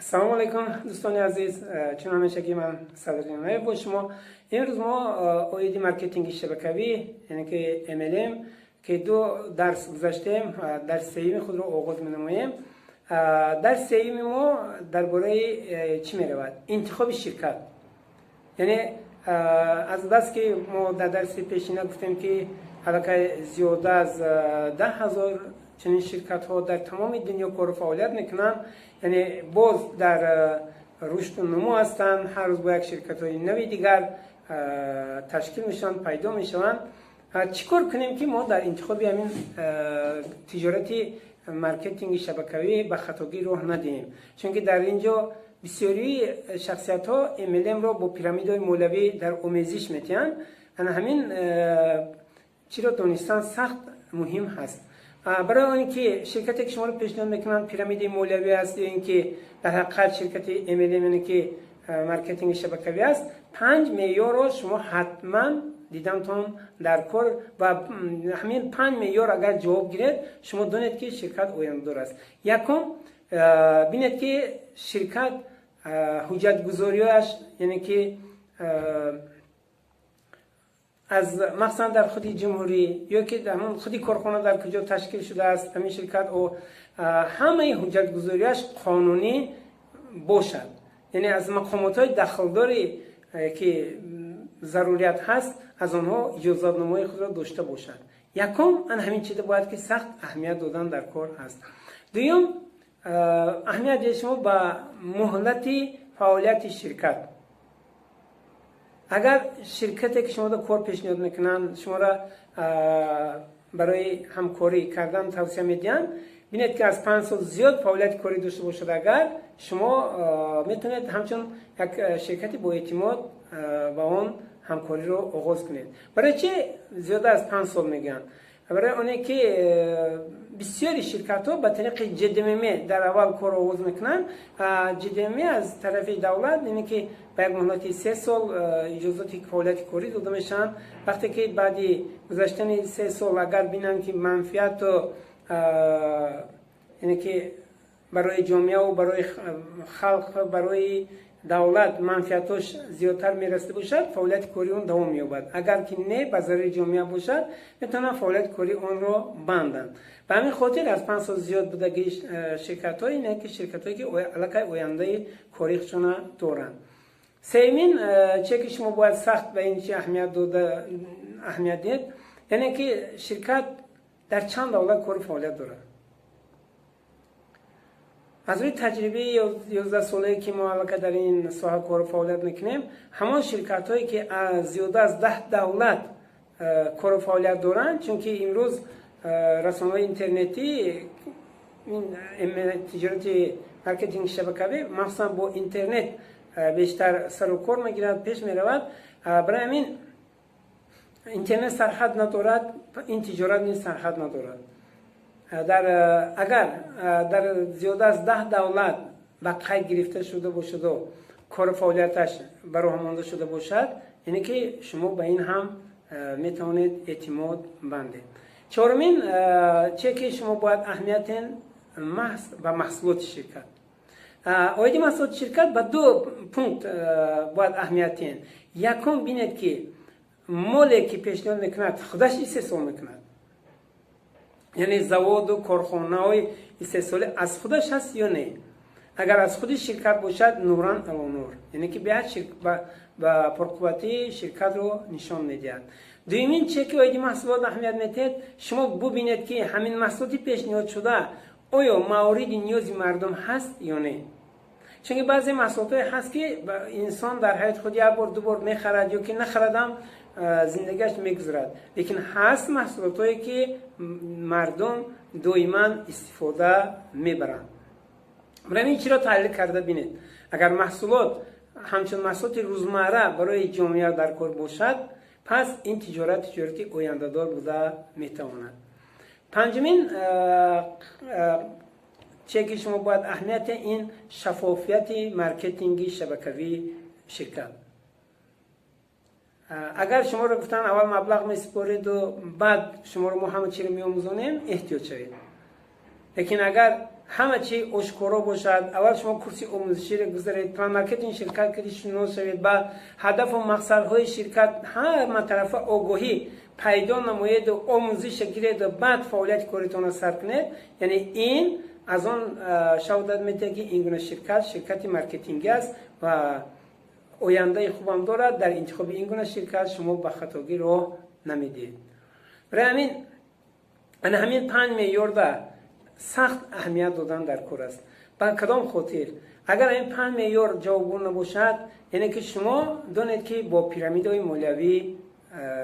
سلام علیکم دوستان عزیز. چون همیشه که من صدر با شما امروز ما اویدی مارکتینگ شبکه‌ای یعنی که MLM که دو درس گذاشتیم، درس سوم خود رو آغاز می‌نماییم. درس سوم ما درباره چی می‌رود؟ انتخاب شرکت. یعنی از دست که ما در درس پیشینه گفتیم که حداقل زیاده از 10,000 چنین شرکت ها در تمام دنیا کار و فعالیت میکنن، یعنی باز در رشد و نمو هستن. هر روز با یک شرکت های نوی دیگر تشکیل میشن، پیدا میشن. چیکار کنیم که ما در انتخاب همین تجارتی مارکتینگ شبکه‌ای به خطاگی راه ندیم؟ چون که در اینجا بسیاری شخصیت ها MLM را با پیرامیدهای مولوی در آمیزش میتین. همین چی را دانستن سخت مهم هست. برای آنی که شرکتی که شما رو پیشنهاد میکنن پیرامید مولوی است یا اینکه در حقیقت شرکت MLM یعنی که مارکتینگ شبکه‌ای است، 5 معیار رو شما حتما دیدنتون در کار و همین 5 معیار اگر جواب گیرید شما دانید که شرکت آینده‌دار است. یکم ببینید که شرکت حجت گذاریش یعنی که از مثلا در خودی جمهوری یا که در خودی کارخانه در کجا تشکیل شده است همین شرکت و همه حجت گذاریش قانونی باشد، یعنی از مقامات های دخلداری که ضروریت هست از آنها اجازت نامه خود را داشته باشد. یکم همین چیز باید که سخت اهمیت دادن در کار هست. دوم اهمیت شما به مهلت فعالیت شرکت. اگر شرکتی که شما را کار پیشنهاد میکنن شما را برای همکاری کردن توصیه میدن، ببینید که از 5 سال زیاد فعالیت کاری داشته باشد، اگر شما میتونید همچون یک شرکتی با اعتماد با اون همکاری رو آغاز کنید. برای چه زیاد از 5 سال میگن؟ برای آنه که بسیاری شرکت ها به طریق جدممی در اول کار آغاز میکنن. جدممی از طرف دولت یعنی که به یک مهلت 3 سال اجازت فعالیت کاری داده میشن. وقتی که بعدی گذشتن 3 سال اگر بینن که منفعت یعنی که برای جامعه و برای خلق برای دولت منفعتش زیادتر میرسه باشد، فعالیت کاری اون دوام مییابد. اگر که نه به ضرر جامعه باشد میتونن فعالیت کاری اون رو بندن. به همین خاطر از 5 سال زیاد بودگی شرکت های اینه که شرکت هایی که علاقه آینده کاری خودشون دارن. سومین چه که شما باید سخت به این چی اهمیت دید، یعنی که شرکت در چند دولت کار فعالیت داره. از روی تجربه 11 ساله که ما علاقه در این ساحه کار و فعالیت میکنیم، همان شرکت هایی که زیاده از 10 دولت کار و فعالیت دارن، چون که امروز رسانه‌های اینترنتی تجارت مارکتینگ شبکه‌ای مخصوصا با اینترنت بیشتر سر و کار میگیرد، پیش میرود. برای همین اینترنت سرحد ندارد، این تجارت نیز سرحد ندارد. اگر در زیاده از 10 دولت به قید گرفته شده باشد و کار فعالیتش براه مانده شده باشد، یعنی که شما به این هم میتوانید اعتماد بندید. چهارمین چه که شما باید اهمیت و محصولات شرکت. اویدی محصولات شرکت به 2 پونکت باید اهمیت دهید. یکم بینید که مالی که پیشنهاد میکند خودش استحصال میکند، یعنی زواد و کارخانه های استحصالی از خودش هست یا نه. اگر از خود شرکت باشد نوران الا نور، یعنی که به پرقوتی شرکت رو نشان میدهد. دومین چه که اویدی محصولات اهمیت میدهد، شما ببینید که همین محصولاتی پیشنهاد شده آیا مورد نیاز مردم هست یا نه. چون که بعضی محصولات هست که انسان در حیات خود یک بار 2 بار میخرد یا که نخردم زندگیش میگذرد، لیکن هست محصولاتی که مردم دائما استفاده میبرند. برای این چرا تحلیل کرده بینید. اگر محصولات همچون محصولات روزمره برای جامعه در کار باشد، پس این تجارتی آینده دار بوده میتواند. پنجمین چه که شما باید اهمیت این شفافیت مارکتینگی شبکه‌ای شرکت. اگر شما رو گفتن اول مبلغ میسپارید و بعد شما رو ما همه چی رو میآموزونیم، احتیاط شوید. لیکن اگر همه چی آشکارا باشد. اول شما کورس آموزشی را گذارید، پلان مارکتینگ شرکت که شناس شوید، بعد هدف و مقصدهای شرکت هر طرف آگاهی پیدا نمایید و آموزش گیرید و بعد فعالیت کاریتون را سر کنید. یعنی این از آن شهادت میده که این گونه شرکت مارکتینگی است و آینده خوبم دارد. در انتخاب این گونه شرکت شما به خطاگی راه نمیدید. برای همین 5 معیار را سخت اهمیت دادن در کار است. با کدام خاطر؟ اگر این 5 معیار جوابگو نباشد، یعنی که شما دانید که با پیرامیدهای مولوی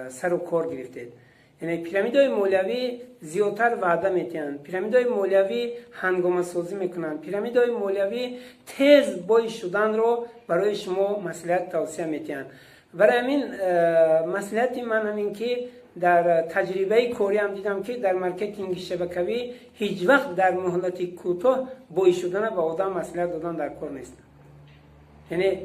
سر و کار گرفتید. یعنی پیرامیدهای مولوی زیادتر وعده میتین، پیرامیدهای مولوی هنگامه سازی میکنن، پیرامیدهای مولوی تیز بای شدن رو برای شما مصلحت توصیه میتین. برای همین مصلحت من همین که در تجربه کاری هم دیدم که در مارکتینگ شبکه‌ای هیچ وقت در مهلت کوتاه بای شدن به آدم مصلحت دادن در کار نیست. یعنی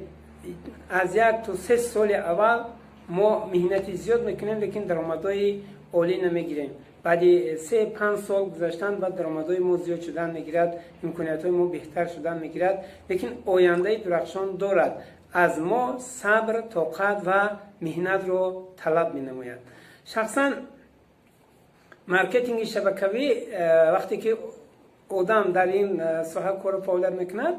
از 1 تا 3 سال اول ما مهنت زیاد میکنیم لیکن درآمدهای عالی نمیگیریم. بعد 3-5 سال گذشتن بعد درآمدهای ما زیاد شدن میگیرد، امکانیت‌های ما بهتر شدن میگیرد، لیکن آینده درخشان دارد. از ما صبر، طاقت و مهنت رو طلب مینماید. شخصا مارکتینگ شبکه‌ای وقتی که آدم در این ساحه کار فعالیت میکند،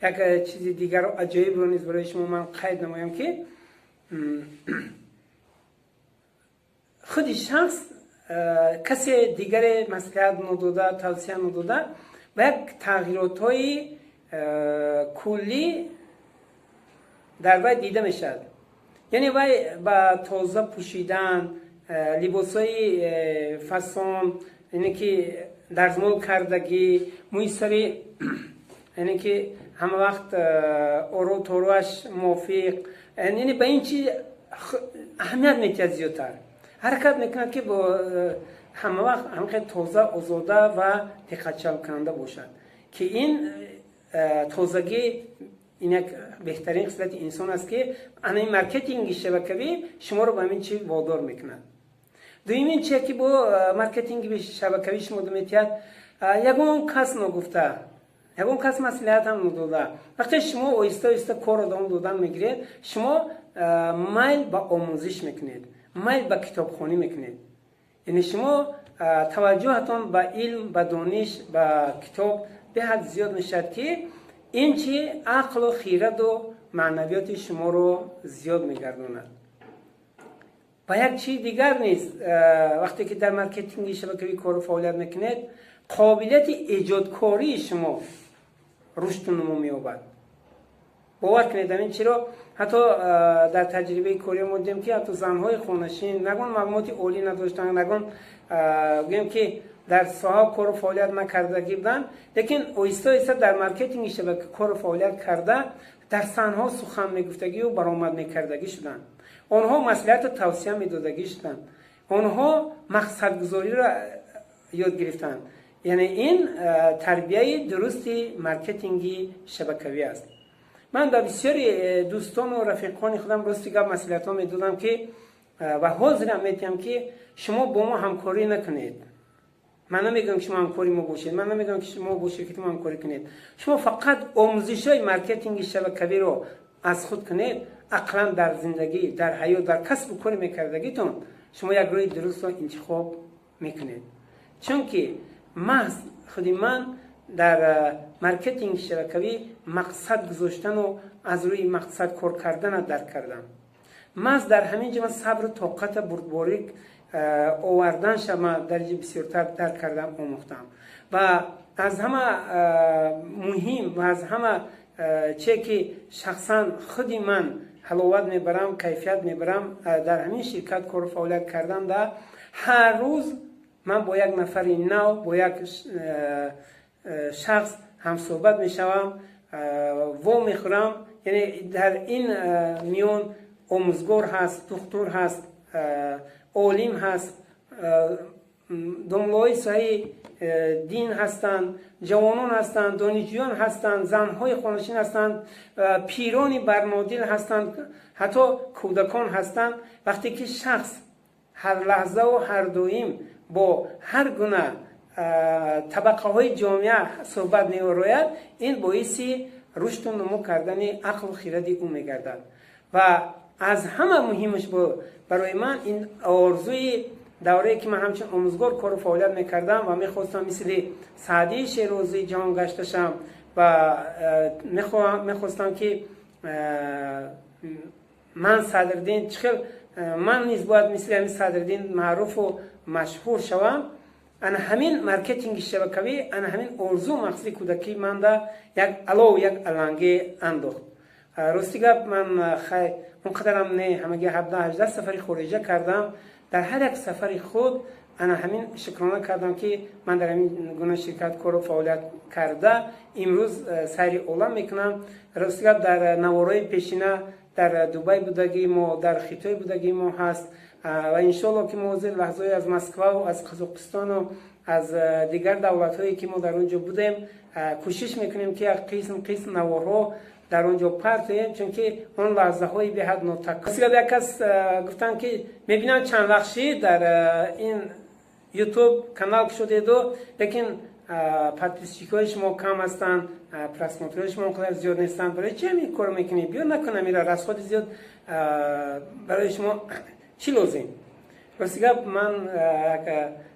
یک چیز دیگر عجیب رو نیز برای شما من قید نمایم که خود شخص کسی دیگر مصلحت نداده، توصیه نداده و یک تغییرات های کلی در وی دیده میشد. یعنی وی با تازه پوشیدن، لباس های فسان، یعنی که درزمال کردگی، موی سری، یعنی که همه وقت آرو توروش موافق، یعنی به این چیز اهمیت میتید زیادتر حرکت میکند که با همه وقت همه تازه، آزاده و دقت جلب کننده باشد که این تازگی این یک بهترین خصلت انسان است که این مارکتینگ شبکه‌ای شما رو به همین چیز وادار میکند. دومین چیزی که با مارکتینگ شبکه‌ای شما میتید، یگان کس نگفته، یگان کس مصلحت هم نداده. وقتی شما آهسته کار رو ادامه دادن میگیرید، شما میل به آموزش میکنید، میل به کتابخوانی میکنید. یعنی شما توجهتون به علم، به دانش، به کتاب به حد زیاد میشد که این چی عقل و خیرت و معنویات شما رو زیاد میگرداند. و یک چیز دیگر نیست، وقتی که در مارکتینگ شبکه‌ای کار و فعالیت میکنید، قابلیت ایجادکاری شما رشد و نمو می‌یابد. باور کنید این چرا حتی در تجربه کاری ما دیدیم که حتی زنهای خانه‌نشین نگون معلومات عالی نداشتن، نگون بگیم که در ساحه کار و فعالیت نکردگی بودن، لیکن آهسته در مارکتینگ شبکه کار و فعالیت کرده در صحنه‌ها سخن میگفتگی و برآمد میکردگی شدن. آنها مصلحت توصیه میدادگی شدن، آنها مقصد گذاری را یاد گرفتن. یعنی این تربیه درستی مارکتینگی شبکه‌ای است. من به بسیاری دوستان و رفیقان خودم راستی گپ مصلحت‌ها میدادم که و حاضرم میگم که شما با ما همکاری نکنید. من نمیگم که شما همکاری ما باشید، من نمیگم که شما با شرکت ما همکاری کنید. شما فقط آموزش‌های مارکتینگ شبکه‌ای رو از خود کنید، عقلاً در زندگی، در حیات، در کسب و کار میکردگیتون شما یک روی درست رو انتخاب میکنید. چون که محض خودی من در مارکتینگ شبکه‌ای مقصد گذاشتن و از روی مقصد کار کردن درک کردم. محض در همین جا صبر و طاقت بردباری آوردن شما درجه بسیارتر درک کردم، آموختم. و از همه مهم و از همه چه که شخصا خودی من حلاوت میبرم، کیفیت میبرم در همین شرکت کار و فعالیت کردم، در هر روز من با یک نفر نو، با یک شخص هم صحبت میشوم و میخورم. یعنی در این میون آموزگار هست، دکتر هست، عالم هست، دنبالای صحیح دین هستند، جوانان هستند، دانشجویان هستند، زنهای خانه‌نشین هستند، پیرانی برمادل هستند، حتی کودکان هستند. وقتی که شخص هر لحظه و هر دویم با هر گونه طبقه های جامعه صحبت می‌آید، این باعثی رشد و نمو کردن عقل و خرد او می‌گردد. و از همه مهمش برای من این آرزوی دوره‌ای که من همچون آموزگار کار و فعالیت می‌کردم و می‌خواستم مثل سعدی شیرازی جهان گشته شم و می‌خواستم که من صدرالدین من نیز باید مثل همین صدرالدین معروف و مشهور شوم. انا همین مارکتینگ شبکه‌ای، انا همین آرزو مقصد کودکی من دا یک علنگی انداخت. راستی گپ من خیلی اونقدرم نه، همگی 17-18 سفری خارجه کردم. در هر یک سفری خود انا همین شکرانه کردم که من در همین گونه شرکت کار و فعالیت کرده امروز سیر عالم میکنم. راستی گپ در نوارای پیشینه در دبی بودگیم و در خیتای بودگیم هست و انشالله که ما لحظه از مسکو و از قزاقستان و از دیگر دولت هایی که ما در اونجا بودیم کوشش میکنیم که قسم نوارها در اونجا پرتیم، چون که اون لحظه های به حد ناتکرار. یک کس گفتن که میبینن چند وقتی در این یوتیوب کانال شده دو، لیکن پاتریسیکای شما کم هستن، پرسماتورای شما اونقدر زیاد نیستن، برای چه این کارو میکنی؟ بیا نکنه میره رسخود زیاد برای شما چی لازم؟ راستی من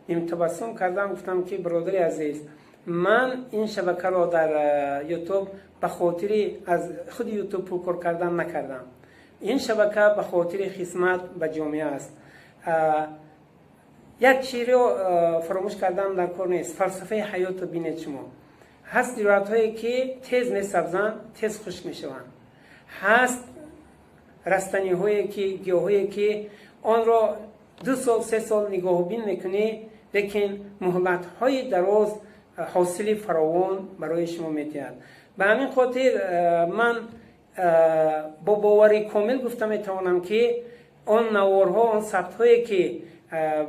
نیم تبسم کردم، گفتم که برادری عزیز، من این شبکه را در یوتیوب به خاطر از خود یوتیوب پروکور کردن نکردم. این شبکه به خاطر خدمت به جامعه است. یک چیزی رو فراموش کردم در کار نیست. فلسفه حیات رو بینید شما. هست دیرات هایی که تیز میسبزن، تیز خشک میشوند. هست رستنی هایی که گیاه هایی که آن را 2 سال 3 سال نگاه بین میکنی، لیکن مهلت های دراز حاصل فراوان برای شما میتید. به همین خاطر من با باوری کامل گفتم میتوانم که آن نوارها، آن ثبت هایی که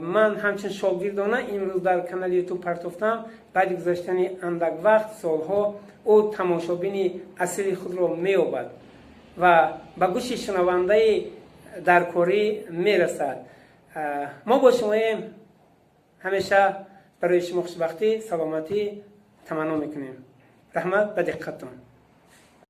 من همچنین شاگردانه امروز در کانال یوتیوب پرتافتم، بعد گذشتن اندک وقت سالها او تماشابین اصلی خود را مییابد و به گوش شنونده درکاری میرسد. ما با شما همیشه برای شما خوشبختی، سلامتی تمنا میکنیم. رحمت به دقتتون.